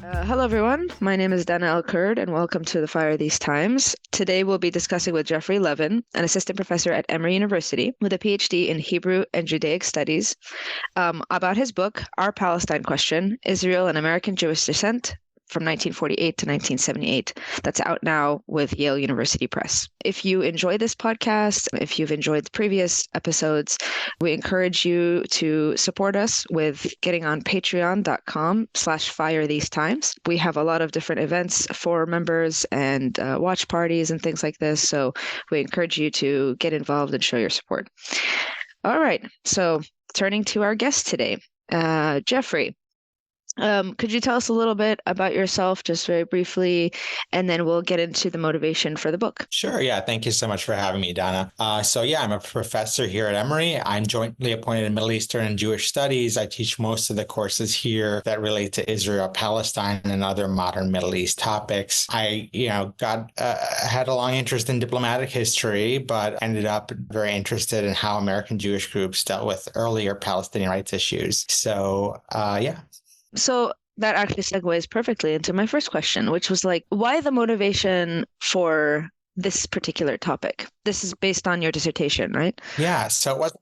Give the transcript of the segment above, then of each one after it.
Hello, everyone. My name is Dana Kurd, and welcome to the Fire These Times. Today, we'll be discussing with Geoffrey Levin, an assistant professor at Emory University with a PhD in Hebrew and Judaic Studies, about his book, Our Palestine Question, Israel and American Jewish Descent from 1948 to 1978. That's out now with Yale University Press. If you enjoy this podcast, if you've enjoyed the previous episodes, we encourage you to support us with getting on patreon.com/firethesetimes. We have a lot of different events for members and watch parties and things like this. So we encourage you to get involved and show your support. All right. So turning to our guest today, Geoffrey. Could you tell us a little bit about yourself, just very briefly, and then we'll get into the motivation for the book? Sure. Yeah. Thank you so much for having me, Donna. I'm a professor here at Emory. I'm jointly appointed in Middle Eastern and Jewish Studies. I teach most of the courses here that relate to Israel, Palestine, and other modern Middle East topics. I, had a long interest in diplomatic history, but ended up very interested in how American Jewish groups dealt with earlier Palestinian rights issues. So that actually segues perfectly into my first question, which was why the motivation for this particular topic? This is based on your dissertation, right? Yeah. So it wasn't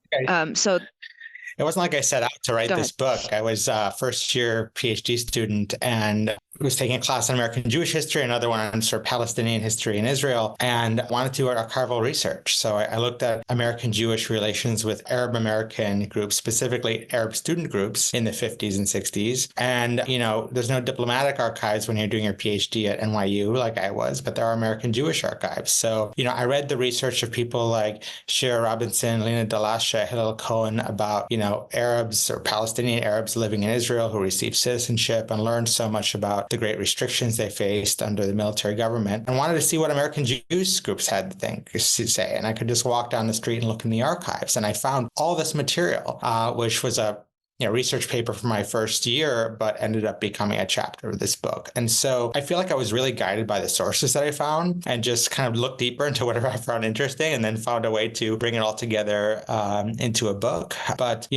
it wasn't like I set out to write this book. I was a first-year PhD student and was taking a class on American Jewish history, another one on sort of Palestinian history in Israel, and wanted to do archival research. So I looked at American Jewish relations with Arab American groups, specifically Arab student groups in the 50s and 60s. And, there's no diplomatic archives when you're doing your PhD at NYU like I was, but there are American Jewish archives. So, I read the research of people like Shira Robinson, Lena Dalasha, Hillel Cohen about, Arabs or Palestinian Arabs living in Israel who received citizenship, and learned so much about the great restrictions they faced under the military government, and wanted to see what American Jewish groups had to say. And I could just walk down the street and look in the archives. And I found all this material, which was a research paper for my first year, but ended up becoming a chapter of this book. And so I feel like I was really guided by the sources that I found and just kind of looked deeper into whatever I found interesting, and then found a way to bring it all together into a book. But,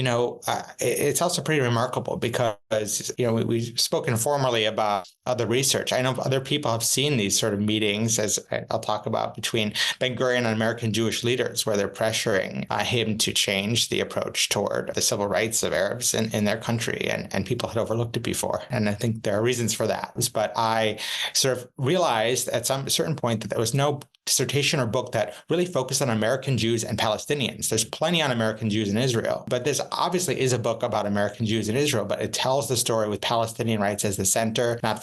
it's also pretty remarkable because, we've spoken formally about other research. I know other people have seen these sort of meetings, as I'll talk about, between Ben-Gurion and American Jewish leaders, where they're pressuring him to change the approach toward the civil rights of Arabs in their country, and people had overlooked it before. And I think there are reasons for that. But I sort of realized at some certain point that there was no dissertation or book that really focused on American Jews and Palestinians. There's plenty on American Jews in Israel, but this obviously is a book about American Jews in Israel, but it tells the story with Palestinian rights as the center, not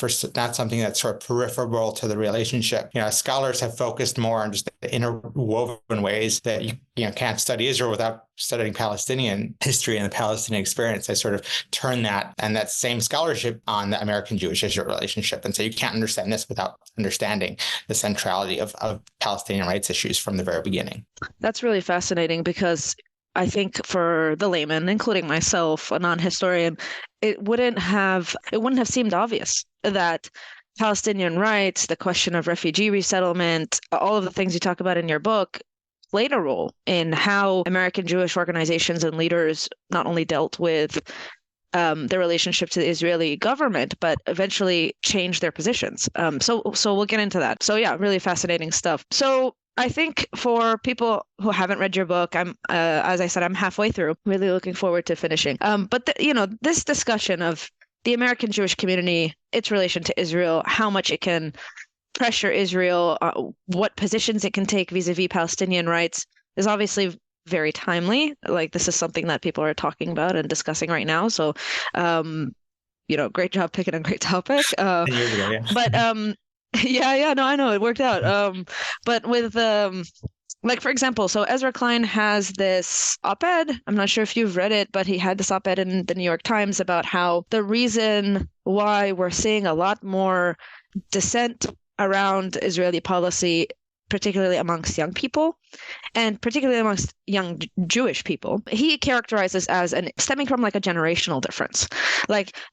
something that's sort of peripheral to the relationship. Scholars have focused more on just the interwoven ways that you can't study Israel without studying Palestinian history and the Palestinian experience. I sort of turn that and that same scholarship on the American Jewish-Israel relationship. And so you can't understand this without understanding the centrality of Palestinian rights issues from the very beginning. That's really fascinating, because I think for the layman, including myself, a non-historian, it wouldn't have seemed obvious that Palestinian rights, the question of refugee resettlement, all of the things you talk about in your book, played a role in how American Jewish organizations and leaders not only dealt with their relationship to the Israeli government, but eventually changed their positions. So we'll get into that. So yeah, really fascinating stuff. So I think for people who haven't read your book, as I said, I'm halfway through, really looking forward to finishing. But this discussion of the American Jewish community, its relation to Israel, how much it can pressure Israel, what positions it can take vis-a-vis Palestinian rights, is obviously very timely. This is something that people are talking about and discussing right now. So, great job picking a great topic. 10 years ago, yeah. But no, I know it worked out. But with for example, so Ezra Klein has this op-ed. I'm not sure if you've read it, but he had this op-ed in the New York Times about how the reason why we're seeing a lot more dissent around Israeli policy, particularly amongst young people, and particularly amongst young Jewish people, he characterizes as stemming from a generational difference.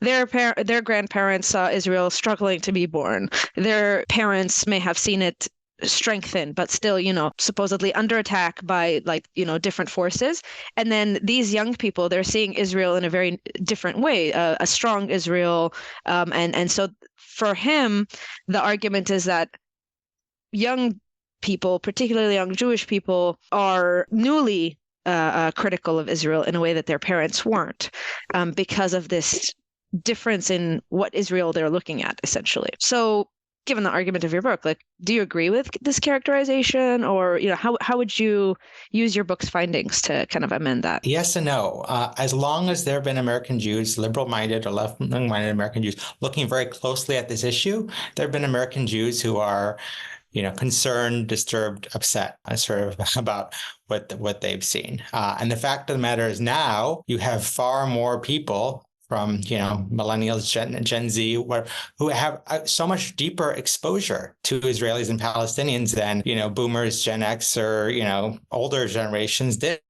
Their grandparents saw Israel struggling to be born. Their parents may have seen it strengthened, but still, supposedly under attack by like, different forces. And then these young people, they're seeing Israel in a very different way, a strong Israel. And so for him, the argument is that young people, particularly young Jewish people, are newly critical of Israel in a way that their parents weren't, because of this difference in what Israel they're looking at, essentially. So given the argument of your book, like, do you agree with this characterization, or how would you use your book's findings to kind of amend that? Yes and no. As long as there have been American Jews, liberal-minded or left-minded American Jews, looking very closely at this issue, there have been American Jews who are concerned, disturbed, upset, sort of about what they've seen. And the fact of the matter is, now you have far more people from millennials, Gen Z, who have so much deeper exposure to Israelis and Palestinians than boomers, Gen X, or older generations did.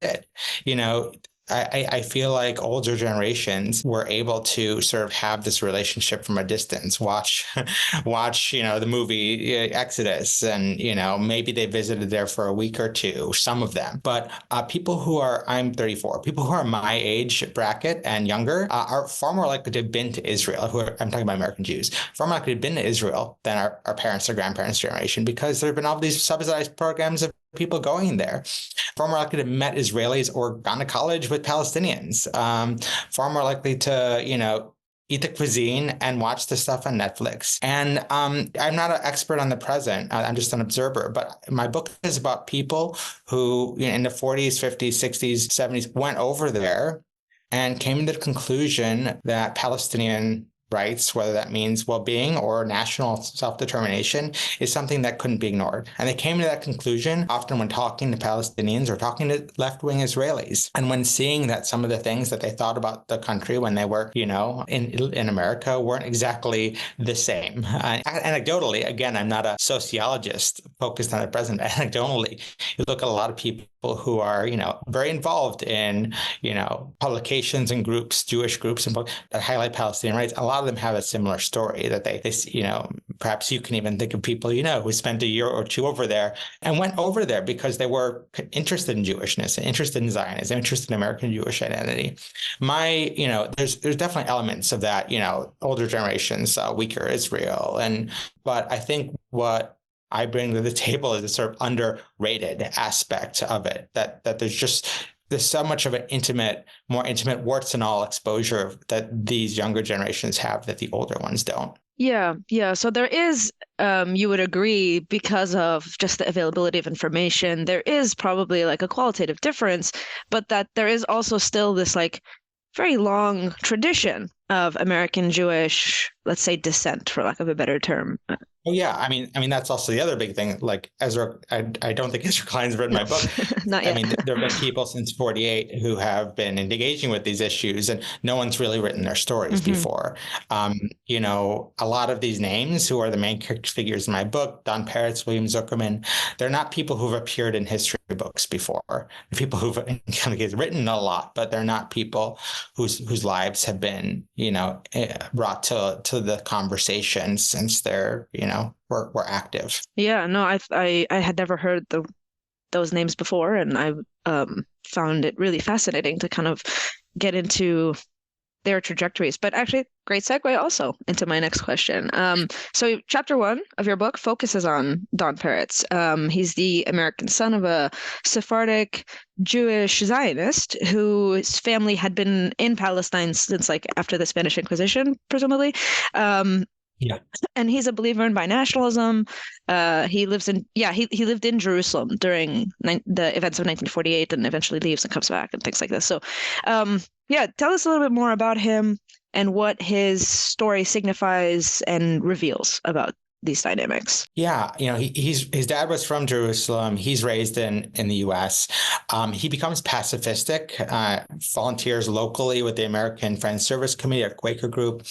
I feel like older generations were able to sort of have this relationship from a distance, watch the movie Exodus, and maybe they visited there for a week or two, some of them. But people who are, I'm 34, people who are my age bracket and younger are far more likely to have been to Israel. I'm talking about American Jews, far more likely to have been to Israel than our parents or grandparents' generation, because there have been all these subsidized programs of people going there. Far more likely to have met Israelis or gone to college with Palestinians. Far more likely to, eat the cuisine and watch the stuff on Netflix. And I'm not an expert on the present. I'm just an observer. But my book is about people who, in the 40s, 50s, 60s, 70s, went over there and came to the conclusion that Palestinian rights, whether that means well-being or national self-determination, is something that couldn't be ignored. And they came to that conclusion often when talking to Palestinians or talking to left-wing Israelis. And when seeing that some of the things that they thought about the country when they were, in America weren't exactly the same. Anecdotally, again, I'm not a sociologist focused on the present. Anecdotally, you look at a lot of people who are, very involved in, publications and groups, Jewish groups and that highlight Palestinian rights. A lot of them have a similar story that they perhaps you can even think of people, who spent a year or two over there and went over there because they were interested in Jewishness, interested in Zionism, interested in American Jewish identity. There's definitely elements of that, older generations, weaker Israel. But I think what I bring to the table is a sort of underrated aspect of it, that there's so much of an more intimate warts and all exposure that these younger generations have that the older ones don't. Yeah. So there is, you would agree, because of just the availability of information, there is probably like a qualitative difference, but that there is also still this like very long tradition of American Jewish, let's say, descent, for lack of a better term. Oh yeah, I mean that's also the other big thing. Like Ezra, I don't think Ezra Klein's read my book. Not yet. I mean, there have been people since '48 who have been engaging with these issues, and no one's really written their stories before. A lot of these names who are the main figures in my book, Don Peretz, William Zuckerman, they're not people who've appeared in history books before. They're people who've in kind of written a lot, but they're not people whose lives have been brought to the conversation since they're were active. Yeah, no, I had never heard those names before, and I found it really fascinating to kind of get into their trajectories. But actually, great segue also into my next question. So chapter 1 of your book focuses on Don Peretz. He's the American son of a Sephardic Jewish Zionist whose family had been in Palestine since like after the Spanish Inquisition, presumably. Yeah. And he's a believer in binationalism. He lived in Jerusalem during the events of 1948 and eventually leaves and comes back and things like this. So, tell us a little bit more about him and what his story signifies and reveals about these dynamics. Yeah, his dad was from Jerusalem. He's raised in the U.S. He becomes pacifistic, volunteers locally with the American Friends Service Committee, a Quaker group,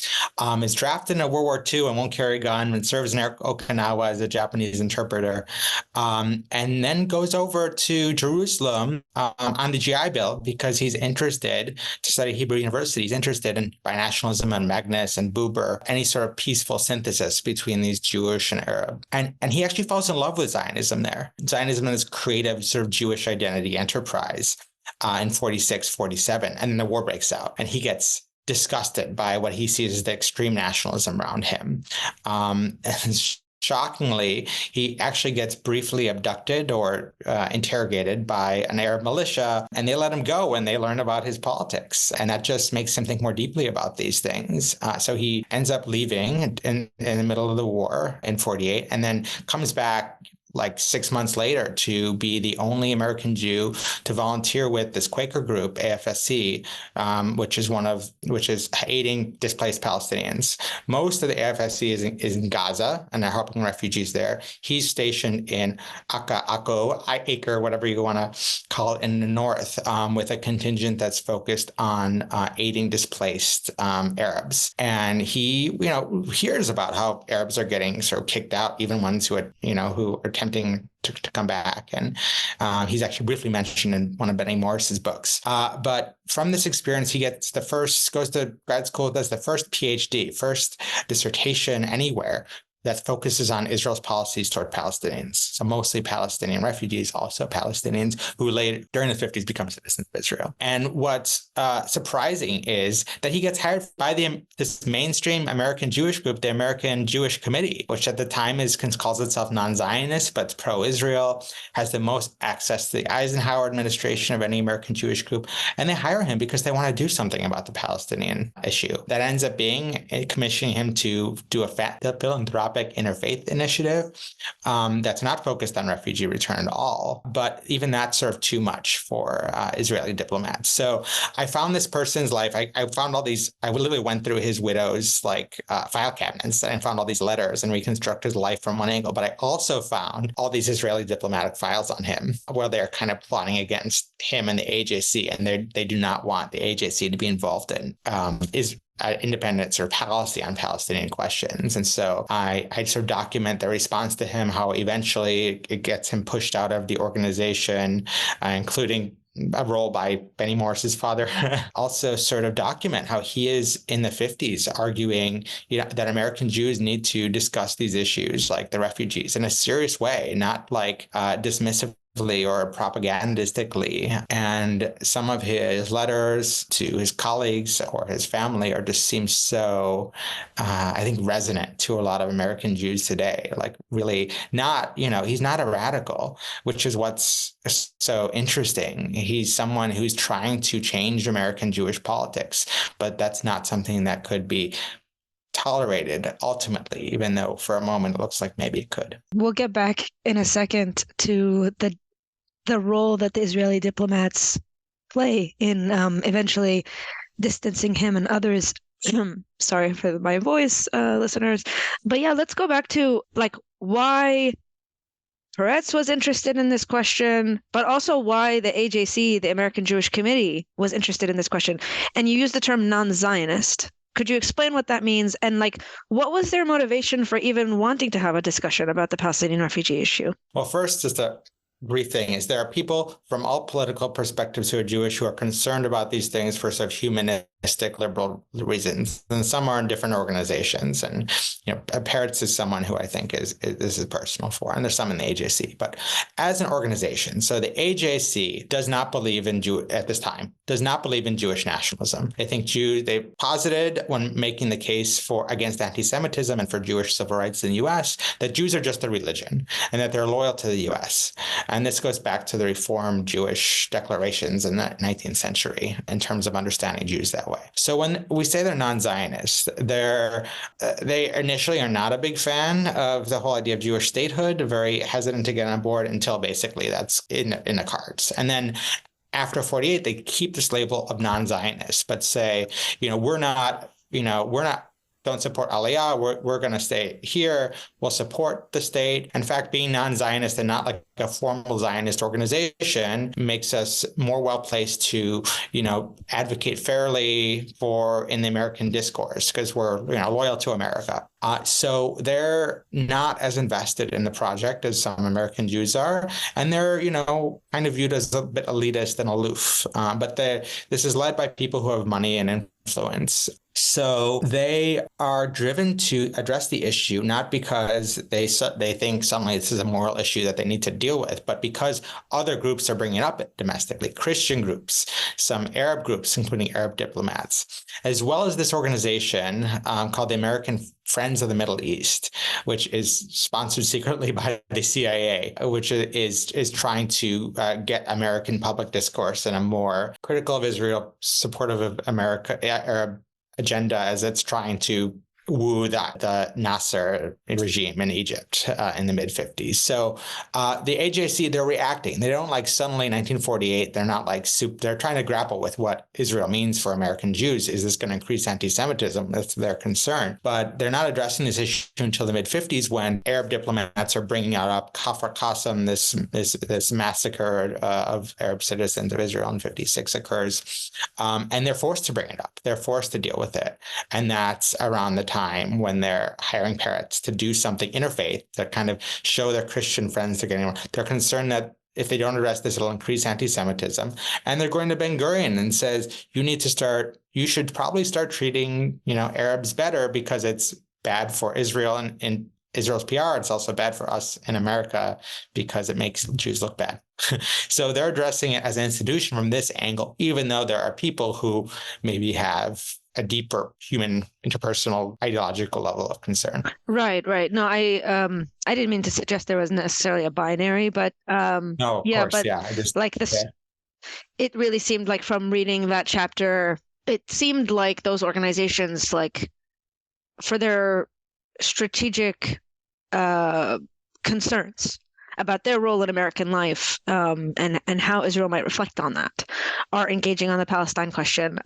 is drafted in World War II and won't carry a gun, and serves in Okinawa as a Japanese interpreter, and then goes over to Jerusalem on the GI Bill because he's interested to study Hebrew University. He's interested in binationalism and Magnus and Buber, any sort of peaceful synthesis between these Jewish Jewish and Arab. And he actually falls in love with Zionism there. Zionism is creative sort of Jewish identity enterprise in 46, 47. And then the war breaks out and he gets disgusted by what he sees as the extreme nationalism around him. And shockingly, he actually gets briefly abducted or interrogated by an Arab militia, and they let him go when they learn about his politics. And that just makes him think more deeply about these things. So he ends up leaving in the middle of the war in 48 and then comes back like 6 months later to be the only American Jew to volunteer with this Quaker group, AFSC, which is aiding displaced Palestinians. Most of the AFSC is in Gaza, and they're helping refugees there. He's stationed in Acre, whatever you want to call it, in the north, with a contingent that's focused on aiding displaced Arabs. And he, hears about how Arabs are getting sort of kicked out, even ones who are attempting to come back. And he's actually briefly mentioned in one of Benny Morris's books. But from this experience, he goes to grad school, does the first PhD, first dissertation anywhere that focuses on Israel's policies toward Palestinians. So mostly Palestinian refugees, also Palestinians who later, during the 50s, become citizens of Israel. And what's surprising is that he gets hired by this mainstream American Jewish group, the American Jewish Committee, which at the time calls itself non-Zionist, but it's pro-Israel, has the most access to the Eisenhower administration of any American Jewish group. And they hire him because they want to do something about the Palestinian issue. That ends up being commissioning him to do a philanthropic interfaith initiative that's not focused on refugee return at all. But even that's sort of too much for Israeli diplomats. So I found this person's life. I found all these. I literally went through his widow's file cabinets and found all these letters and reconstructed his life from one angle. But I also found all these Israeli diplomatic files on him where they're kind of plotting against him and the AJC, and they do not want the AJC to be involved in independent sort of policy on Palestinian questions. And so I sort of document the response to him, how eventually it gets him pushed out of the organization, including a role by Benny Morris's father. Also sort of document how he is in the 50s arguing that American Jews need to discuss these issues like the refugees in a serious way, not like dismissively or propagandistically. And some of his letters to his colleagues or his family seem so, I think, resonant to a lot of American Jews today. Like really not, he's not a radical, which is what's so interesting. He's someone who's trying to change American Jewish politics, but that's not something that could be tolerated ultimately, even though for a moment it looks like maybe it could. We'll get back in a second to the role that the Israeli diplomats play in eventually distancing him and others. Sorry for my voice, listeners. But yeah, let's go back to why Peretz was interested in this question, but also why the AJC, the American Jewish Committee, was interested in this question. And you used the term non-Zionist. Could you explain what that means? And what was their motivation for even wanting to have a discussion about the Palestinian refugee issue? Well, first, just a brief thing is there are people from all political perspectives who are Jewish who are concerned about these things for sort of humanistic liberal reasons, and some are in different organizations. And Peretz is someone who I think this is personal for, and there's some in the AJC. But as an organization, so the AJC does not believe in Jewish nationalism. I think they posited when making the case against anti-Semitism and for Jewish civil rights in the U.S. that Jews are just a religion and that they're loyal to the U.S. And this goes back to the Reformed Jewish declarations in the 19th century in terms of understanding Jews that way. So when we say they're non-Zionist, they initially are not a big fan of the whole idea of Jewish statehood, very hesitant to get on board until basically that's in the cards. And then after 48, they keep this label of non-Zionist, but say, we're not don't support Aliyah. We're going to stay here. We'll support the state. In fact, being non-Zionist and not like a formal Zionist organization makes us more well-placed to, advocate fairly in the American discourse because we're, loyal to America. So they're not as invested in the project as some American Jews are. And they're, kind of viewed as a bit elitist and aloof. But this is led by people who have money and influence. So they are driven to address the issue, not because they think suddenly this is a moral issue that they need to deal with, but because other groups are bringing it up domestically, Christian groups, some Arab groups, including Arab diplomats, as well as this organization called the American Friends of the Middle East, which is sponsored secretly by the CIA, which is trying to get American public discourse in a more critical of Israel, supportive of Arab agenda as it's trying to woo the Nasser regime in Egypt in the mid-50s. So the AJC, they're reacting. They don't like suddenly 1948. They're not like they're trying to grapple with what Israel means for American Jews. Is this going to increase anti-Semitism? That's their concern. But they're not addressing this issue until the mid-50s when Arab diplomats are bringing up Kafr Qasim, this massacre of Arab citizens of Israel in 56 occurs. And they're forced to bring it up. They're forced to deal with it. And that's around the time when they're hiring parrots to do something interfaith to kind of show their Christian friends they're getting. They're concerned that if they don't address this, it'll increase anti-Semitism. And they're going to Ben Gurion and says, you should probably start treating, Arabs better because it's bad for Israel and Israel's PR. It's also bad for us in America because it makes Jews look bad. So they're addressing it as an institution from this angle, even though there are people who maybe have a deeper human interpersonal ideological level of concern. Right. No, I didn't mean to suggest there was necessarily a binary, but no, of course, but yeah. I just like this, yeah. It really seemed like from reading that chapter, it seemed like those organizations, like for their strategic concerns about their role in American life and how Israel might reflect on that, are engaging on the Palestine question.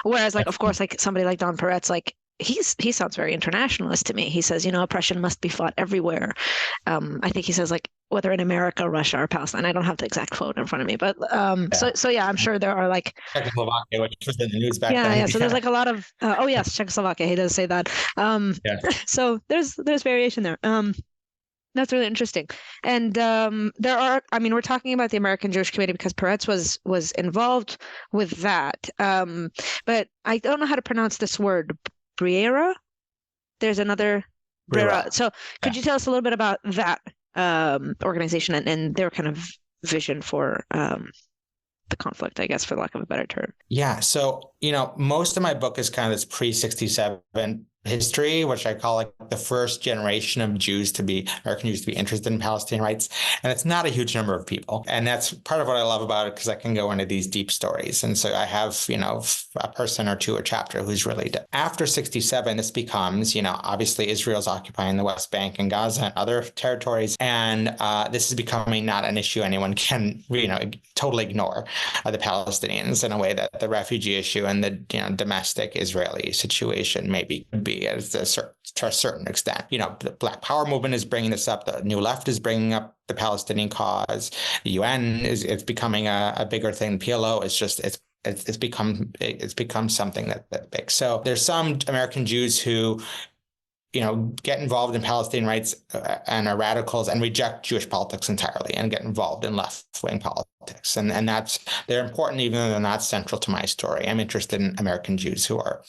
Whereas, like, of course, like somebody like Don Peretz, like he sounds very internationalist to me. He says, oppression must be fought everywhere. I think he says, like, whether in America, Russia, or Palestine. I don't have the exact quote in front of me, but so yeah, I'm sure there are like Czechoslovakia, which was in the news back then. Yeah. So there's like a lot of oh yes, Czechoslovakia. He does say that. So there's variation there. That's really interesting. And there are, we're talking about the American Jewish Committee because Peretz was involved with that. But I don't know how to pronounce this word. Brera? There's another Brera. So could you tell us a little bit about that organization and their kind of vision for the conflict, I guess, for lack of a better term? Yeah. So, most of my book is kind of this pre-67 history, which I call like the first generation of American Jews to be interested in Palestinian rights. And it's not a huge number of people. And that's part of what I love about it, because I can go into these deep stories. And so I have, a person or two a chapter who's really after 67, this becomes, obviously Israel's occupying the West Bank and Gaza and other territories. And this is becoming not an issue anyone can, totally ignore the Palestinians in a way that the refugee issue and the, domestic Israeli situation maybe could be to a certain extent. The Black Power movement is bringing this up. The New Left is bringing up the Palestinian cause. The UN it's becoming a bigger thing. PLO is just it's become something that's big. So there's some American Jews who get involved in Palestinian rights and are radicals and reject Jewish politics entirely and get involved in left-wing politics. And they're important even though they're not central to my story. I'm interested in American Jews who are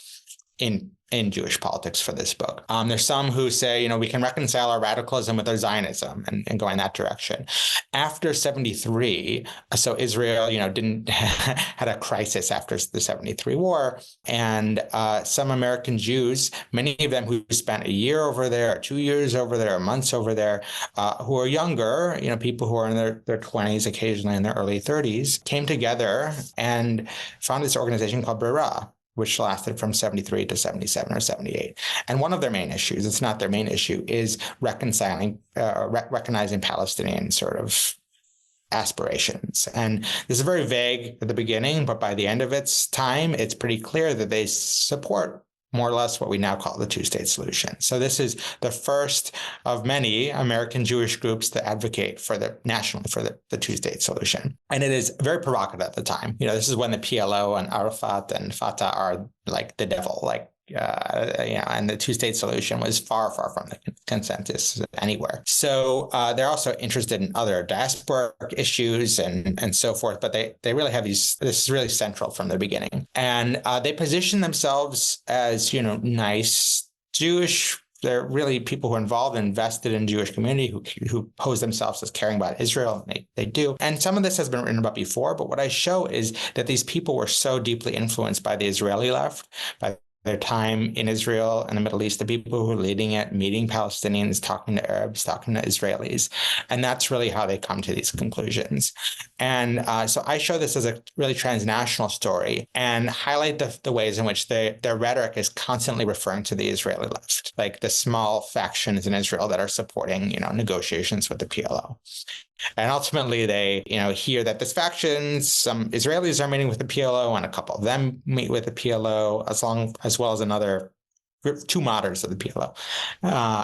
in Jewish politics for this book. There's some who say, we can reconcile our radicalism with our Zionism and go in that direction. After 73, so Israel, had a crisis after the 73 war. And some American Jews, many of them who spent a year over there, 2 years over there, months over there, who are younger, people who are in their 20s, occasionally in their early 30s, came together and founded this organization called Brera, which lasted from 73 to 77 or 78. And one of their main issues, it's not their main issue, is recognizing Palestinian sort of aspirations. And this is very vague at the beginning, but by the end of its time, it's pretty clear that they support more or less what we now call the two-state solution. So this is the first of many American Jewish groups that advocate nationally for the two-state solution. And it is very provocative at the time. This is when the PLO and Arafat and Fatah are like the devil, like and the two-state solution was far from the consensus anywhere. So they're also interested in other diasporic issues and so forth, but they really have this is really central from the beginning. And they position themselves as, nice Jewish. They're really people who are involved and invested in Jewish community who pose themselves as caring about Israel. And they do. And some of this has been written about before, but what I show is that these people were so deeply influenced by the Israeli left, by their time in Israel and the Middle East, the people who were leading it, meeting Palestinians, talking to Arabs, talking to Israelis. And that's really how they come to these conclusions. And so I show this as a really transnational story and highlight the ways in which their rhetoric is constantly referring to the Israeli left, like the small factions in Israel that are supporting, negotiations with the PLO. And ultimately, they, hear that this faction, some Israelis are meeting with the PLO, and a couple of them meet with the PLO, as well as another group, two moderates of the PLO,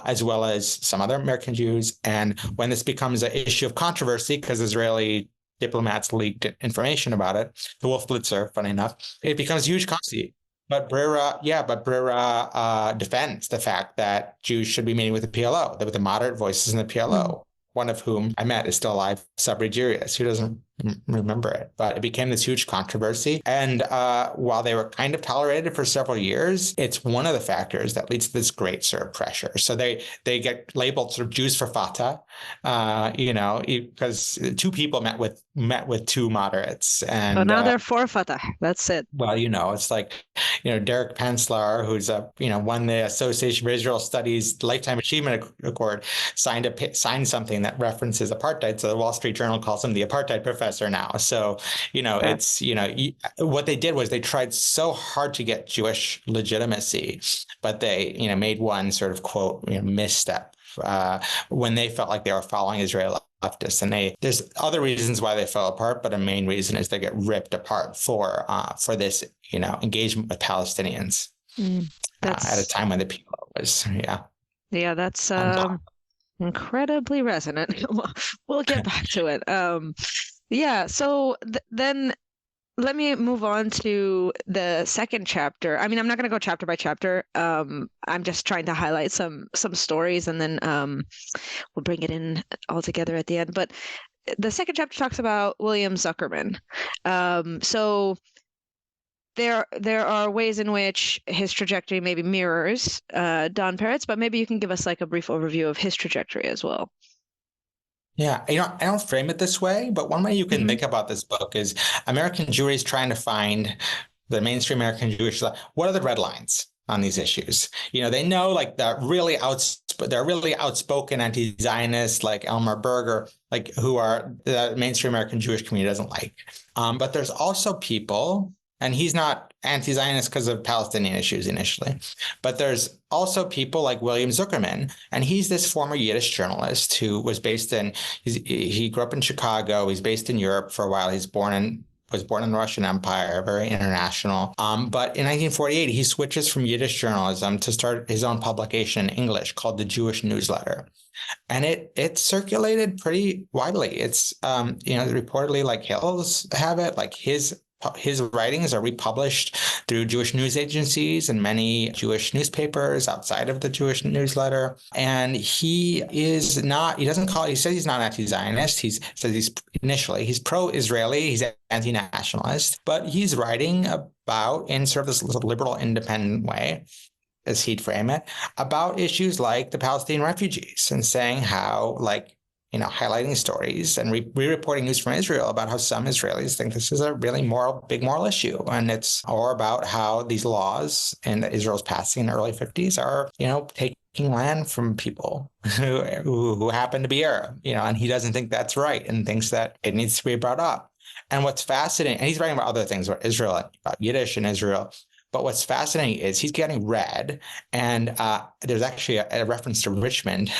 as well as some other American Jews. And when this becomes an issue of controversy, because Israeli diplomats leaked information about it, the Wolf Blitzer, funny enough, it becomes huge controversy. But Brera defends the fact that Jews should be meeting with the PLO, with the moderate voices in the PLO. One of whom I met is still alive, Sabri Jirius, who doesn't remember it. But it became this huge controversy. And while they were kind of tolerated for several years, it's one of the factors that leads to this great sort of pressure. So they get labeled sort of Jews for Fatah, because two people met with two moderates. And so now they're for Fatah. That's it. Well, it's like, Derek Penzlar, who's won the Association for Israel Studies Lifetime Achievement Award, signed something that references apartheid. So the Wall Street Journal calls him the apartheid professor now. So, it's, what they did was they tried so hard to get Jewish legitimacy, but they, made one sort of quote, misstep when they felt like they were following Israel leftists. And there's other reasons why they fell apart, but a main reason is they get ripped apart for this, engagement with Palestinians at a time when the PLO was, Yeah, that's incredibly resonant. We'll get back to it. So then let me move on to the second chapter. I mean, I'm not going to go chapter by chapter. I'm just trying to highlight some stories, and then we'll bring it in all together at the end. But the second chapter talks about William Zuckerman. So there are ways in which his trajectory maybe mirrors Don Peretz, but maybe you can give us like a brief overview of his trajectory as well. Yeah, I don't frame it this way, but one way you can think about this book is American Jewry is trying to find the mainstream American Jewish life. What are the red lines on these issues? They know like they're really outspoken anti-Zionists like Elmer Berger, like who are the mainstream American Jewish community doesn't like. But there's also people, and he's not anti-Zionist because of Palestinian issues initially, but there's also people like William Zuckerman, and he's this former Yiddish journalist who was he grew up in Chicago. He's based in Europe for a while. He was born in the Russian Empire, very international. But in 1948, he switches from Yiddish journalism to start his own publication in English called the Jewish Newsletter. And it circulated pretty widely. It's, reportedly like Hill's have it, like his writings are republished through Jewish news agencies and many Jewish newspapers outside of the Jewish Newsletter. And he says he's not anti-Zionist. He says he's pro-Israeli, he's anti-nationalist, but he's writing about, in sort of this liberal independent way, as he'd frame it, about issues like the Palestinian refugees and saying how, highlighting stories and re-reporting news from Israel about how some Israelis think this is a really big moral issue. And it's all about how these laws that Israel's passing in the early 50s are, taking land from people who happen to be Arab, and he doesn't think that's right and thinks that it needs to be brought up. And what's fascinating, and he's writing about other things about Israel, about Yiddish and Israel, but what's fascinating is he's getting read, and there's actually a reference to Richmond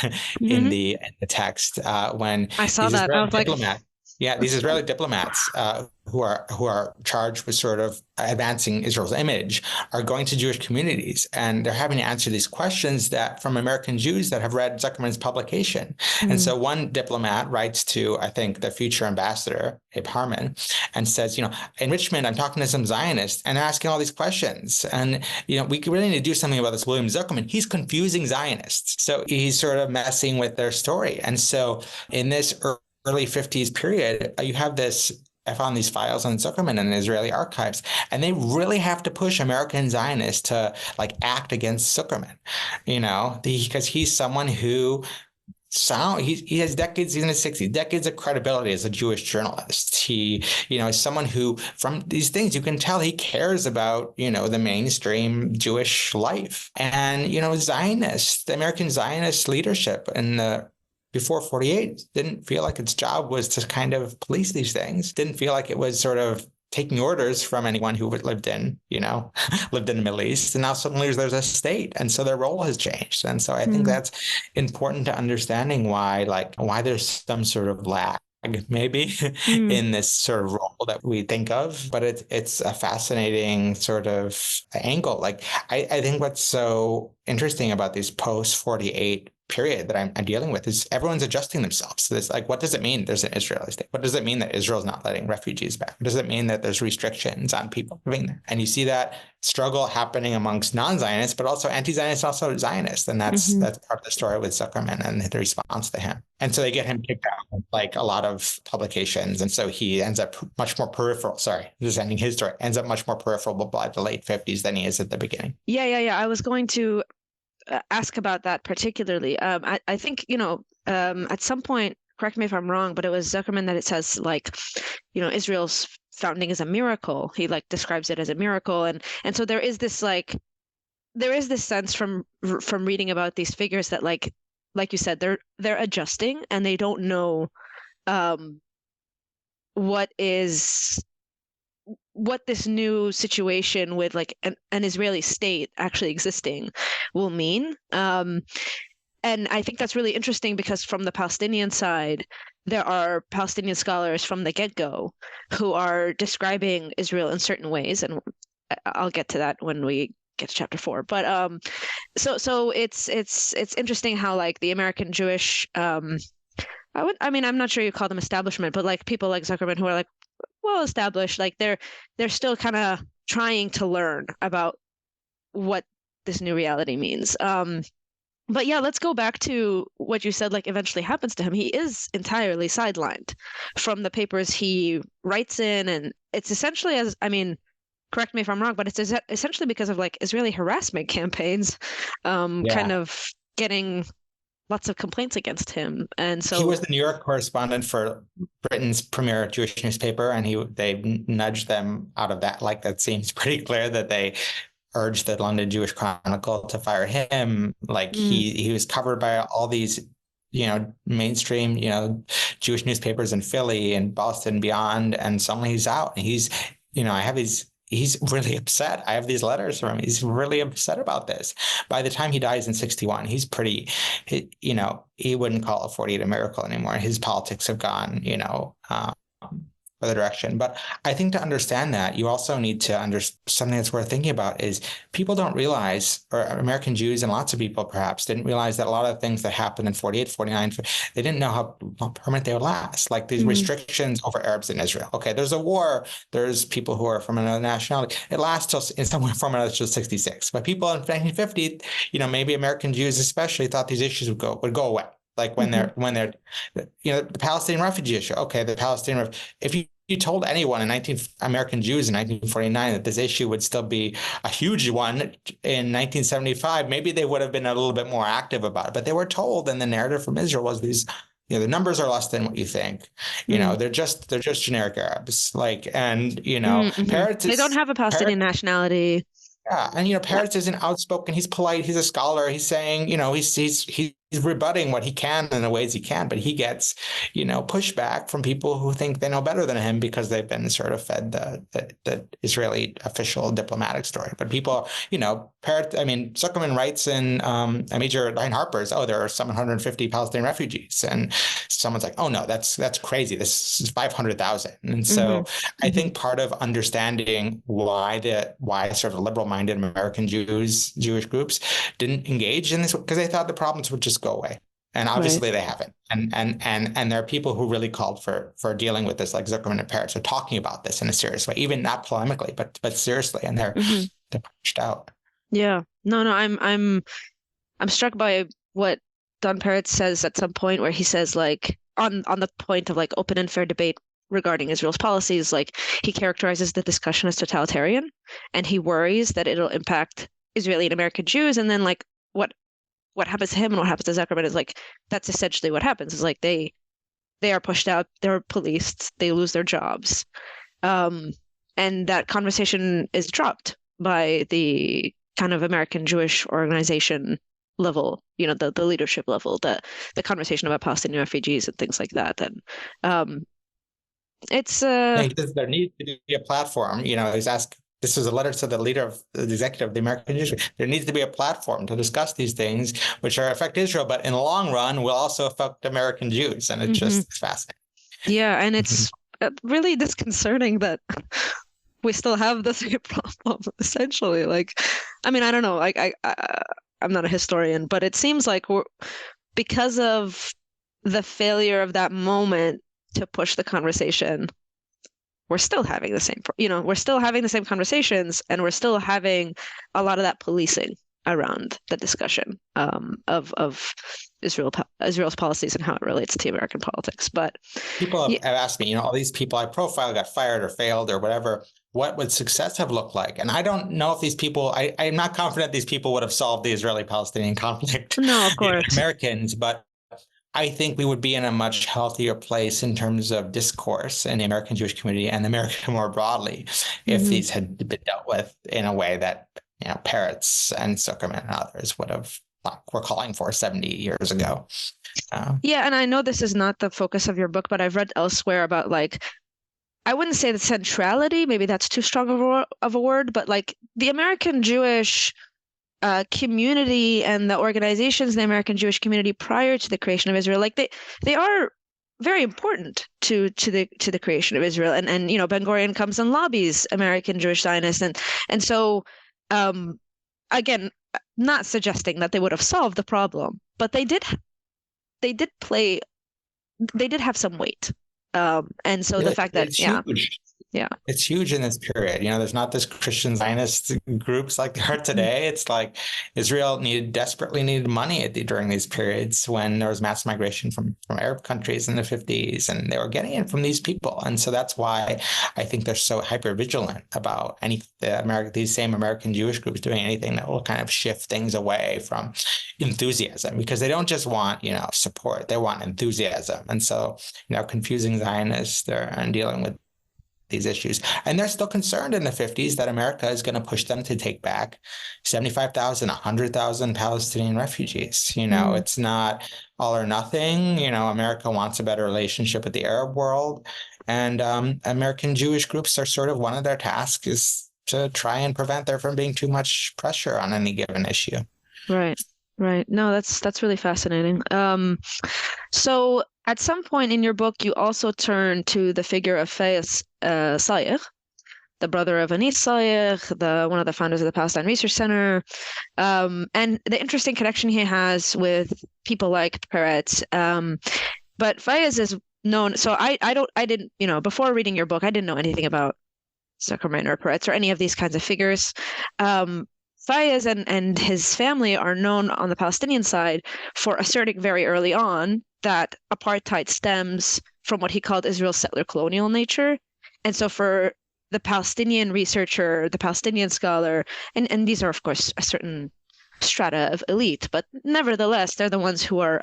in the text when I saw that. I was diplomat. Yeah, these Israeli diplomats who are charged with sort of advancing Israel's image are going to Jewish communities, and they're having to answer these questions that from American Jews that have read Zuckerman's publication. And so one diplomat writes to, I think, the future ambassador, Abe Harman, and says, in Richmond, I'm talking to some Zionists and asking all these questions. And, we really need to do something about this William Zuckerman. He's confusing Zionists. So he's sort of messing with their story. And so in this early 50s period, you have this. I found these files on Zuckerman in the Israeli archives, and they really have to push American Zionists to act against Zuckerman, because he's someone who he has decades, he's in his 60s, decades of credibility as a Jewish journalist. He, is someone who, from these things, you can tell he cares about, the mainstream Jewish life. And, the American Zionist leadership in the before 48 didn't feel like its job was to kind of police these things, didn't feel like it was sort of taking orders from anyone who lived in the Middle East. And now suddenly there's a state. And so their role has changed. And so I think that's important to understanding why there's some sort of lag maybe in this sort of role that we think of, but it's a fascinating sort of angle. I think what's so interesting about these post-48 period that I'm dealing with is everyone's adjusting themselves to this. What does it mean there's an Israeli state? What does it mean that Israel's not letting refugees back? What does it mean that there's restrictions on people living there? And you see that struggle happening amongst non-Zionists, but also anti-Zionists, also Zionists. And that's part of the story with Zuckerman and the response to him. And so they get him kicked out of a lot of publications. And so he ends up much more peripheral. Sorry, just ending his story, ends up much more peripheral by the late 50s than he is at the beginning. Yeah. I was going to ask about that particularly. I think, at some point, correct me if I'm wrong, but it was Zuckerman that it says Israel's founding is a miracle. He describes it as a miracle. And so there is this sense from reading about these figures that like you said, they're adjusting and they don't know what this new situation with an Israeli state actually existing will mean. And I think that's really interesting because from the Palestinian side, there are Palestinian scholars from the get-go who are describing Israel in certain ways. And I'll get to that when we get to chapter 4. But so it's interesting how the American Jewish I'm not sure you call them establishment, but people like Zuckerman who are well established, they're still kind of trying to learn about what this new reality means. But yeah, let's go back to what you said eventually happens to him. He is entirely sidelined from the papers he writes in, and it's essentially correct me if I'm wrong, but it's essentially because of Israeli harassment campaigns kind of getting lots of complaints against him. And so he was the New York correspondent for Britain's premier Jewish newspaper, and they nudged them out of that. That seems pretty clear that they urged the London Jewish Chronicle to fire him. He was covered by all these mainstream Jewish newspapers in Philly and Boston and beyond, and suddenly he's out. And he's really upset. I have these letters from him. He's really upset about this. By the time he dies in 61, he's pretty, he wouldn't call it 48 a miracle anymore. His politics have gone, other direction. But I think to understand that, you also need to understand something that's worth thinking about is people don't realize, or American Jews and lots of people perhaps didn't realize that a lot of things that happened in 48, 49, they didn't know how permanent they would last. These restrictions over Arabs in Israel. Okay, there's a war. There's people who are from another nationality. It lasts till in some form or another till 66. But people in 1950, maybe American Jews especially thought these issues would go away. When they're the Palestinian refugee issue. Okay, the Palestinian, if you told anyone American Jews in 1949 that this issue would still be a huge one in 1975, maybe they would have been a little bit more active about it. But they were told, and the narrative from Israel was these, the numbers are less than what you think. They're just generic Arabs. Peretz they don't have a Palestinian nationality. Yeah, and Peretz isn't outspoken. He's polite. He's a scholar. He's saying, he's rebutting what he can in the ways he can, but he gets, pushback from people who think they know better than him because they've been sort of fed the Israeli official diplomatic story. But people, Zuckerman writes in a major line Harper's, there are 750 Palestinian refugees, and someone's like, oh no, that's crazy. This is 500,000. And so I think part of understanding why sort of liberal-minded American Jewish groups didn't engage in this, because they thought the problems would just go away. And obviously they haven't. And there are people who really called for dealing with this, like Zuckerman and Peretz, are talking about this in a serious way, even not polemically, but seriously, and they're pushed out. Yeah. No, I'm struck by what Don Peretz says at some point, where he says, like, on the point of like open and fair debate regarding Israel's policies, like, he characterizes the discussion as totalitarian, and he worries that it'll impact Israeli and American Jews. And then, like, what happens to him and what happens to Zuckerman is, like, that's essentially what happens. Is like they are pushed out, they're policed, they lose their jobs, and that conversation is dropped by the kind of American Jewish organization level, the leadership level, the conversation about Palestinian refugees and things like that. And it's there needs to be a platform. He's asked. This was a letter to the leader of the executive of the American Jewish. There needs to be a platform to discuss these things, which affect Israel, but in the long run will also affect American Jews. And it's fascinating. Yeah, and it's really disconcerting that we still have the same problem, essentially. Like, I mean, I don't know. Like, I'm not a historian, but it seems like because of the failure of that moment to push the conversation, we're still having the same, we're still having the same conversations, and we're still having a lot of that policing around the discussion of Israel's policies and how it relates to American politics. But people have asked me, all these people I profiled got fired or failed or whatever. What would success have looked like? And I don't know if these people, I'm not confident these people would have solved the Israeli-Palestinian conflict. No, of course. Americans, but I think we would be in a much healthier place in terms of discourse in the American Jewish community and America more broadly if these had been dealt with in a way that Peretz and Zuckerman and others were calling for 70 years ago. Yeah, and I know this is not the focus of your book, but I've read elsewhere about, like, I wouldn't say the centrality, maybe that's too strong of a word, but like the American Jewish community and the organizations in the American Jewish community prior to the creation of Israel, like they are very important to the creation of Israel. And Ben-Gurion comes and lobbies American Jewish Zionists, and so again, not suggesting that they would have solved the problem, but they did have some weight. And so the fact that huge. Yeah, it's huge in this period. There's not this Christian Zionist groups like there are today. It's like Israel desperately needed money during these periods when there was mass migration from Arab countries in the 50s, and they were getting it from these people. And so that's why I think they're so hyper vigilant about these same American Jewish groups doing anything that will kind of shift things away from enthusiasm, because they don't just want support; they want enthusiasm. And so confusing Zionists and dealing with these issues. And they're still concerned in the 50s that America is going to push them to take back 75,000, 100,000 Palestinian refugees. It's not all or nothing. America wants a better relationship with the Arab world. And American Jewish groups are sort of, one of their tasks is to try and prevent there from being too much pressure on any given issue. Right. No, that's really fascinating. So at some point in your book, you also turn to the figure of Fayez Sayegh, the brother of Anis Sayegh, one of the founders of the Palestine Research Center, and the interesting connection he has with people like Peretz. But Fayez is known. So I didn't, before reading your book, I didn't know anything about Zuckerman or Peretz or any of these kinds of figures. Fayez and his family are known on the Palestinian side for asserting very early on that apartheid stems from what he called Israel's settler colonial nature. And so for the Palestinian researcher, the Palestinian scholar, and these are, of course, a certain strata of elite, but nevertheless, they're the ones who are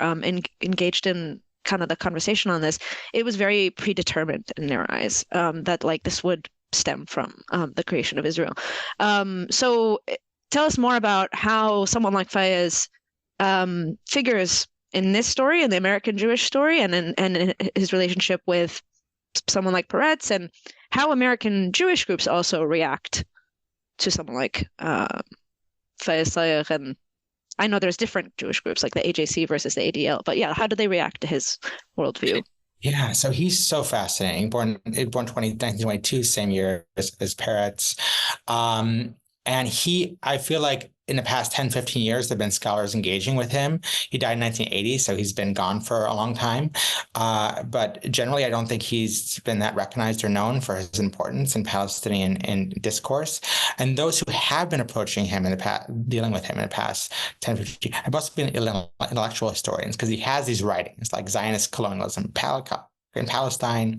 engaged in kind of the conversation on this. It was very predetermined in their eyes that like this would stem from the creation of Israel. So tell us more about how someone like Fayez figures in this story, in the American Jewish story, and in his relationship with someone like Peretz, and how American Jewish groups also react to someone like Fayez, and I know there's different Jewish groups like the AJC versus the ADL, but yeah, how do they react to his worldview? Yeah, so he's so fascinating. Born 1922, same year as Peretz. And I feel like in the past 10, 15 years, there have been scholars engaging with him. He died in 1980, so he's been gone for a long time. But generally, I don't think he's been that recognized or known for his importance in Palestinian discourse. And those who have been approaching him in the past, dealing with him in the past 10, 15 years, have also been intellectual historians, because he has these writings like Zionist colonialism, in Palestine,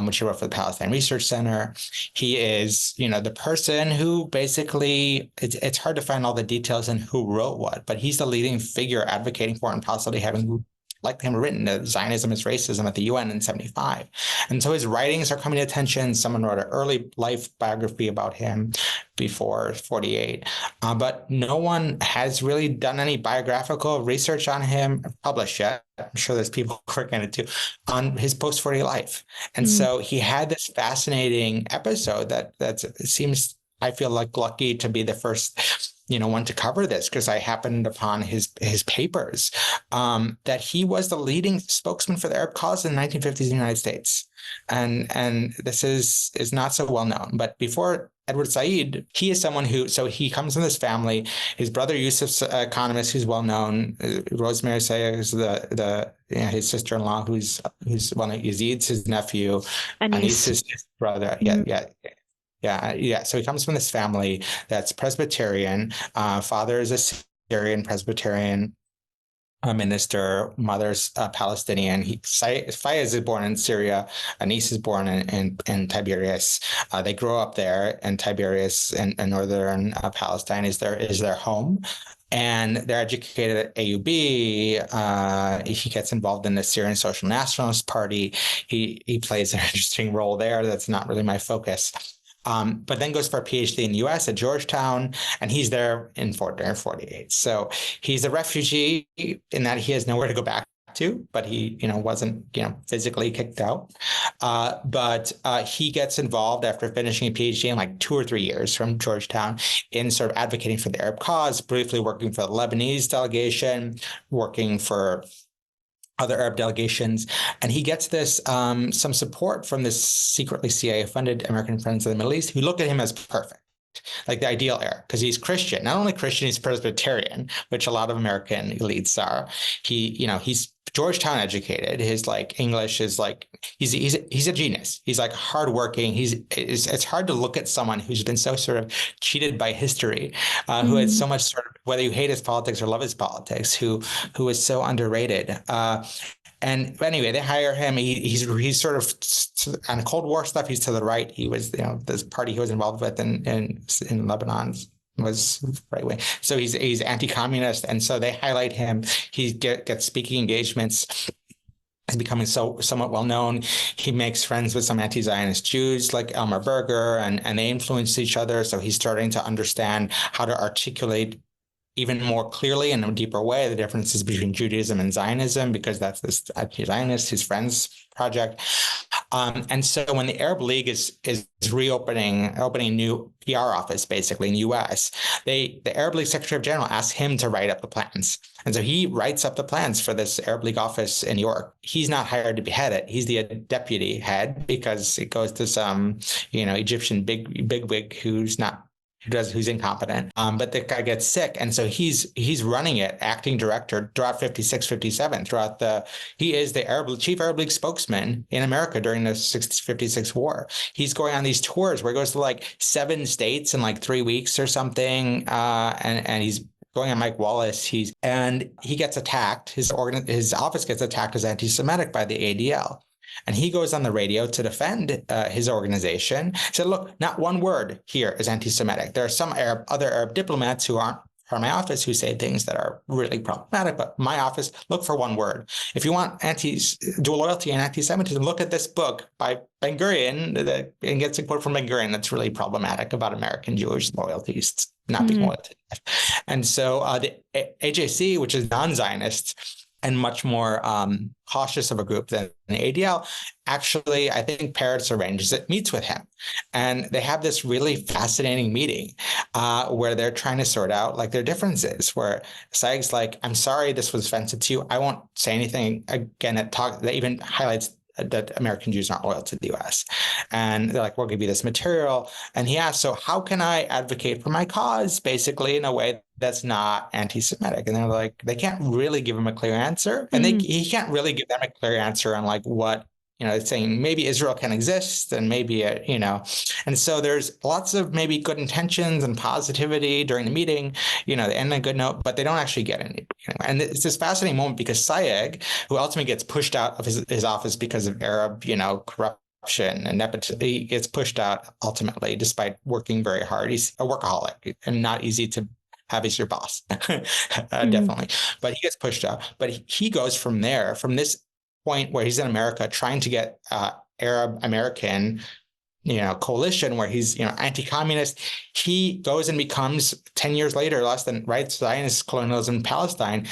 which he wrote for the Palestine Research Center. He is, the person who basically, it's hard to find all the details in who wrote what, but he's the leading figure advocating for and possibly having, like him, written Zionism is Racism at the UN in 1975. And so his writings are coming to attention. Someone wrote an early life biography about him before 1948. But no one has really done any biographical research on him published yet. I'm sure there's people working on it too, on his post-1948 life. And so he had this fascinating episode that seems, I feel like, lucky to be the first one to cover this, because I happened upon his papers, that he was the leading spokesman for the Arab cause in the 1950s in the United States. And this is not so well known. But before Edward Said, he is someone so he comes from this family. His brother Yusuf's an economist who's well known. Rosemary Sayegh is his sister-in-law, who's one of Yazid's his nephew. Anis is his brother. Yeah. So he comes from this family that's Presbyterian. Father is a Syrian Presbyterian minister. Mother's Palestinian. Fayez is born in Syria. Anis is born in Tiberias. They grow up there, and Tiberias in northern Palestine is their home. And they're educated at Ayoub. He gets involved in the Syrian Social Nationalist Party. He plays an interesting role there. That's not really my focus. But then goes for a PhD in the U.S. at Georgetown, and he's there in 1948. So he's a refugee in that he has nowhere to go back to, but he, wasn't, physically kicked out. But he gets involved after finishing a PhD in like 2 or 3 years from Georgetown in sort of advocating for the Arab cause, briefly working for the Lebanese delegation, working for other Arab delegations. And he gets this some support from this secretly CIA-funded American Friends of the Middle East, who look at him as perfect, like the ideal heir, because he's Christian. Not only Christian, he's Presbyterian, which a lot of American elites are. He's Georgetown educated. His English is he's a genius. He's hardworking. It's hard to look at someone who's been so sort of cheated by history, who had so much sort of, whether you hate his politics or love his politics, who is so underrated. And anyway, they hire him. He's sort of on Cold War stuff. He's to the right. He was, this party he was involved with in Lebanon was right wing. So he's anti-communist, and so they highlight him. He gets speaking engagements. He's becoming somewhat well known. He makes friends with some anti-Zionist Jews like Elmer Berger, and they influence each other. So he's starting to understand how to articulate even more clearly in a deeper way the differences between Judaism and Zionism, because that's this anti-Zionist, his friend's project. And so when the Arab League is opening a new PR office basically in the US, the Arab League Secretary General asks him to write up the plans. And so he writes up the plans for this Arab League office in New York. He's not hired to head it. He's the deputy head, because it goes to some, Egyptian bigwig who's incompetent. But the guy gets sick. And so he's running it, acting director throughout 56, 57, he is the chief Arab League spokesman in America during the 56 war. He's going on these tours where he goes to 7 states in 3 weeks or something. And he's going on Mike Wallace. He gets attacked. His office gets attacked as anti-Semitic by the ADL. And he goes on the radio to defend his organization. He said, look, not one word here is anti-Semitic. There are some other Arab diplomats who aren't from my office who say things that are really problematic, but my office, look for one word. If you want dual loyalty and anti-Semitism, look at this book by Ben Gurion, and gets a quote from Ben Gurion that's really problematic about American Jewish loyalties, not being loyal to. And so the AJC, which is non-Zionist, and much more cautious of a group than the ADL, actually, I think Peretz arranges it, meets with him. And they have this really fascinating meeting where they're trying to sort out like their differences, where Sayeg's like, I'm sorry this was offensive to you. I won't say anything again that even highlights that American Jews aren't loyal to the US. And they're like, we'll give you this material. And he asks, so how can I advocate for my cause, basically, in a way that's not anti-Semitic? And they're like, they can't really give him a clear answer. And he can't really give them a clear answer on like what, it's saying maybe Israel can exist and maybe, and so there's lots of maybe good intentions and positivity during the meeting, they end on a good note, but they don't actually get any. And it's this fascinating moment because Sayeg, who ultimately gets pushed out of his office because of Arab, corruption and nepotism, he gets pushed out ultimately, despite working very hard. He's a workaholic and not easy to have as your boss, definitely. But he gets pushed out. But he goes from there, from this point where he's in America trying to get Arab American, coalition where he's, anti-communist. He goes and becomes 10 years later, writes Zionist colonialism in Palestine,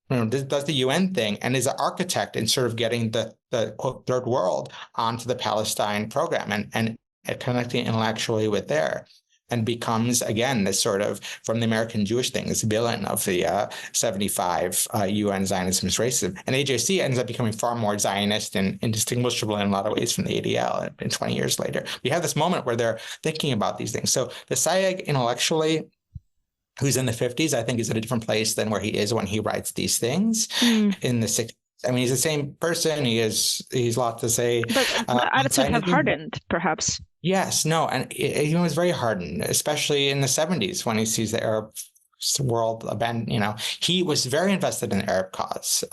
does the UN thing and is an architect in sort of getting the quote third world onto the Palestine program and connecting intellectually with there. And becomes, again, this sort of, from the American Jewish thing, this villain of the 75 UN Zionism is racism. And AJC ends up becoming far more Zionist and indistinguishable in a lot of ways from the ADL. And 20 years later, we have this moment where they're thinking about these things. So the Sayeg intellectually, who's in the 50s, I think is at a different place than where he is when he writes these things in the 60s. I mean, he's the same person. He's lots to say. But attitudes have hardened, perhaps. Yes, no, and he was very hardened, especially in the 70s when he sees the Arab world abandon. He was very invested in the Arab cause,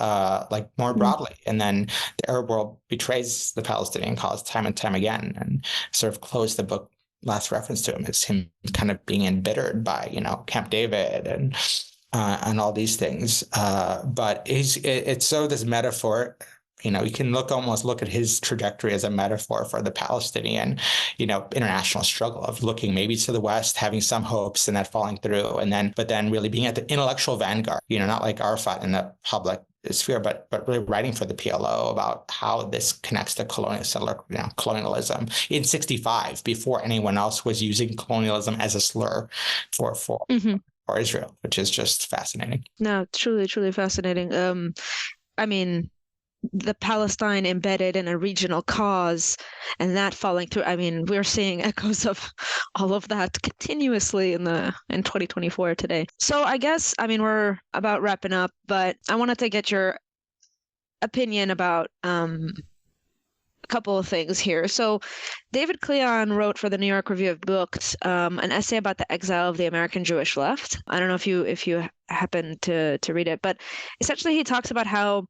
like more broadly, and then the Arab world betrays the Palestinian cause time and time again, and sort of closed the book. Last reference to him is him kind of being embittered by Camp David and all these things. But it's so this metaphor. You can almost look at his trajectory as a metaphor for the Palestinian, international struggle of looking maybe to the West, having some hopes and that falling through, but then really being at the intellectual vanguard. Not like Arafat in the public sphere, but really writing for the PLO about how this connects to colonialism in 65, before anyone else was using colonialism as a slur for Israel, which is just fascinating. No, truly, truly fascinating. I mean, the Palestine embedded in a regional cause and that falling through. I mean, we're seeing echoes of all of that continuously in 2024 today. So I guess, we're about wrapping up, but I wanted to get your opinion about a couple of things here. So David Cleon wrote for the New York Review of Books an essay about the exile of the American Jewish left. I don't know if you happen to read it, but essentially he talks about how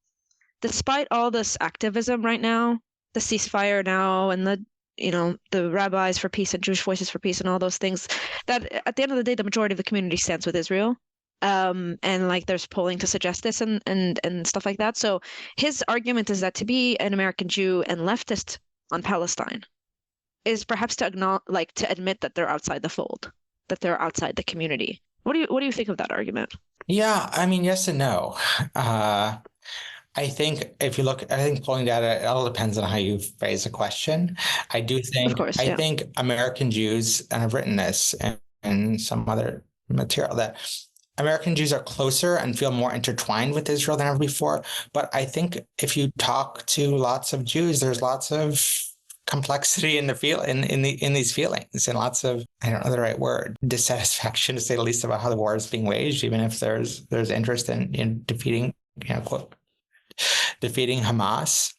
despite all this activism right now, the ceasefire now and the rabbis for peace and Jewish voices for peace and all those things, that at the end of the day, the majority of the community stands with Israel. And like there's polling to suggest this and stuff like that. So his argument is that to be an American Jew and leftist on Palestine is perhaps to admit that they're outside the fold, that they're outside the community. What do you think of that argument? Yeah, yes and no. I think if you look, polling data, it all depends on how you phrase a question. I do think, of course, yeah. I think American Jews, and I've written this in some other material, that American Jews are closer and feel more intertwined with Israel than ever before. But I think if you talk to lots of Jews, there's lots of complexity in these feelings, and lots of, I don't know the right word, dissatisfaction, to say the least, about how the war is being waged, even if there's interest in defeating, quote, defeating Hamas.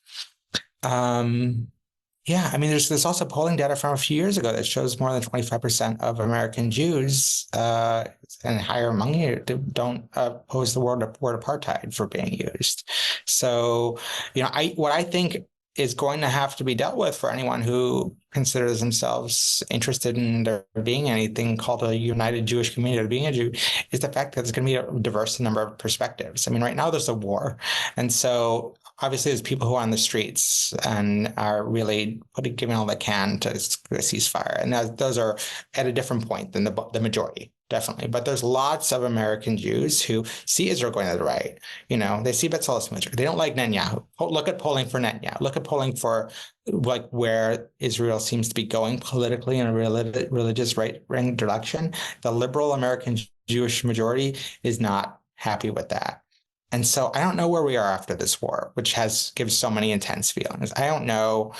There's also polling data from a few years ago that shows more than 25% of American Jews and higher among you don't oppose the word apartheid for being used. So, what I think is going to have to be dealt with for anyone who considers themselves interested in there being anything called a united Jewish community, or being a Jew, is the fact that there's going to be a diverse number of perspectives. Right now there's a war. And so obviously there's people who are on the streets and are really giving all they can to the ceasefire. And those are at a different point than the majority. definitely. But there's lots of American Jews who see Israel going to the right. They see Bezalel Smotrich. They don't like Netanyahu. Look at polling for Netanyahu. Look at polling for like where Israel seems to be going politically in a religious right-wing direction. The liberal American Jewish majority is not happy with that. And so I don't know where we are after this war, which gives so many intense feelings. I don't know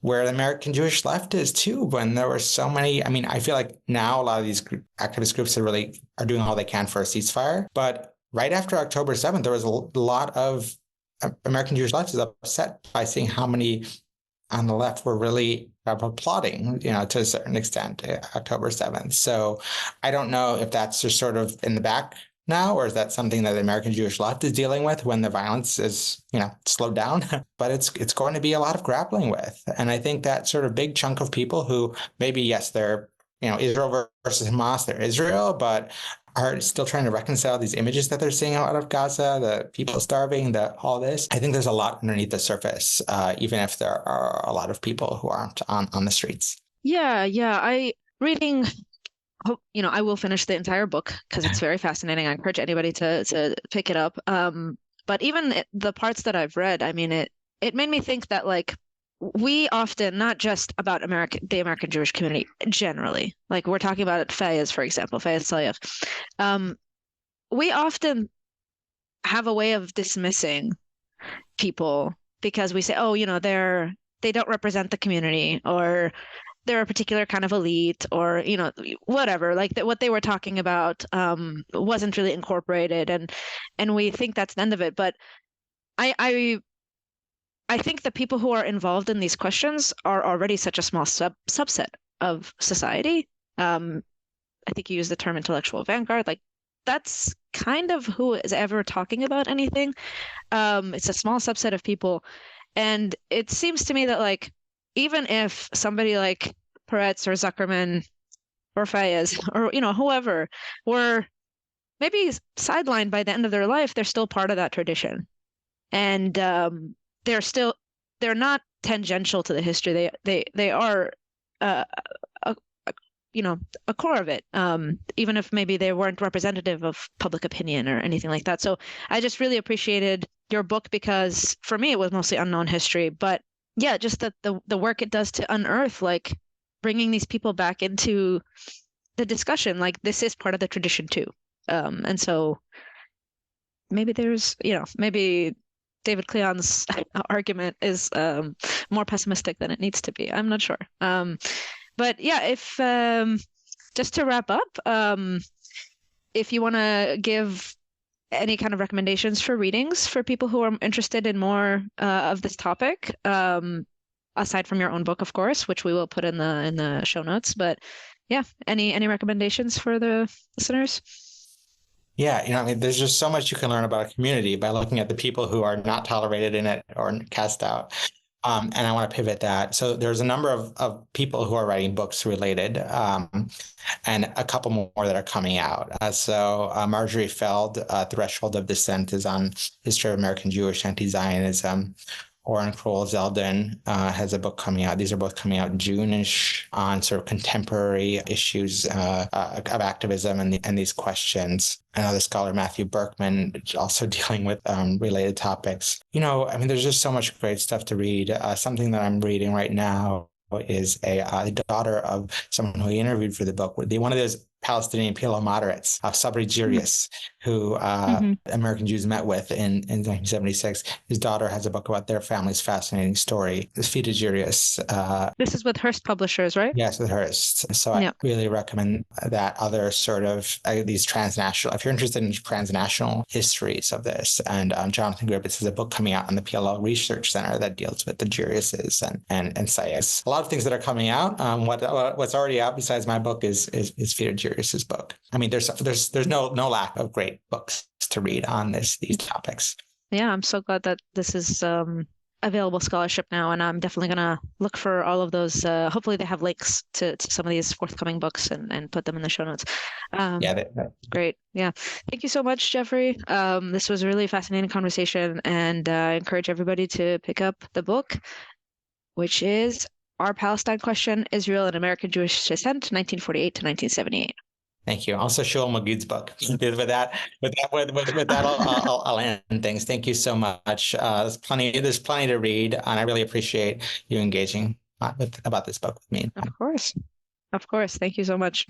where the American Jewish left is too, when there were so many. I mean, I feel like now a lot of these activist groups are doing all they can for a ceasefire. But right after October 7th, there was a lot of American Jewish leftists upset by seeing how many on the left were really applauding, to a certain extent, October 7th. So I don't know if that's just sort of in the back now, or is that something that the American Jewish left is dealing with when the violence is, slowed down? But it's going to be a lot of grappling with. And I think that sort of big chunk of people who maybe, yes, they're, Israel versus Hamas, they're Israel, but are still trying to reconcile these images that they're seeing out of Gaza, the people starving, all this. I think there's a lot underneath the surface, even if there are a lot of people who aren't on the streets. Yeah. I will finish the entire book because it's very fascinating. I encourage anybody to pick it up. But even the parts that I've read, I mean, it made me think that like we often, not just about the American Jewish community generally, like we're talking about Fayez, for example, Fayez Salyef. We often have a way of dismissing people because we say, oh, they don't represent the community, or they're a particular kind of elite, or whatever, like what they were talking about wasn't really incorporated, and we think that's the end of it. But I think the people who are involved in these questions are already such a small subset of society. I think you use the term intellectual vanguard, like that's kind of who is ever talking about anything. It's a small subset of people, and it seems to me that like even if somebody like Peretz or Zuckerman or Fayez or whoever were maybe sidelined by the end of their life, they're still part of that tradition, and they're not tangential to the history. They are a core of it, even if maybe they weren't representative of public opinion or anything like that. So I just really appreciated your book because for me it was mostly unknown history, but yeah, just the work it does to unearth, like bringing these people back into the discussion, like this is part of the tradition too. And so maybe maybe David Cleon's argument is more pessimistic than it needs to be. I'm not sure. But yeah, if just to wrap up, if you want to give any kind of recommendations for readings for people who are interested in more of this topic, aside from your own book, of course, which we will put in the show notes. But yeah, any recommendations for the listeners? Yeah, there's just so much you can learn about a community by looking at the people who are not tolerated in it or cast out. And I want to pivot that. So there's a number of people who are writing books related, and a couple more that are coming out. So Marjorie Feld, Threshold of Dissent, is on history of American Jewish anti-Zionism. Oren Kroll Zeldin has a book coming out. These are both coming out in June-ish on sort of contemporary issues of activism and these questions. Another scholar, Matthew Berkman, also dealing with related topics. There's just so much great stuff to read. Something that I'm reading right now is a daughter of someone who he interviewed for the book. One of those Palestinian PLO moderates, Sabri Jirius, who American Jews met with in 1976. His daughter has a book about their family's fascinating story. Fida Jirius. This is with Hearst Publishers, right? Yes, with Hearst. So I really recommend that. Other sort of these transnational, if you're interested in transnational histories of this, and Jonathan Gribbets has a book coming out on the PLO Research Center that deals with the Jiriuses and Sayes. A lot of things that are coming out. What's already out besides my book is Fida Jirius's book. There's no lack of great books to read on these topics. Yeah, I'm so glad that this is available scholarship now, and I'm definitely going to look for all of those. Hopefully they have links to some of these forthcoming books and put them in the show notes. Great. Yeah. Thank you so much, Geoffrey. This was a really fascinating conversation, and I encourage everybody to pick up the book, which is Our Palestine Question, Israel and American Jewish Dissent, 1948 to 1978. Thank you. Also, Shoel Magid's book. With that, I'll end things. Thank you so much. There's plenty to read, and I really appreciate you engaging about this book with me. Of course. Thank you so much.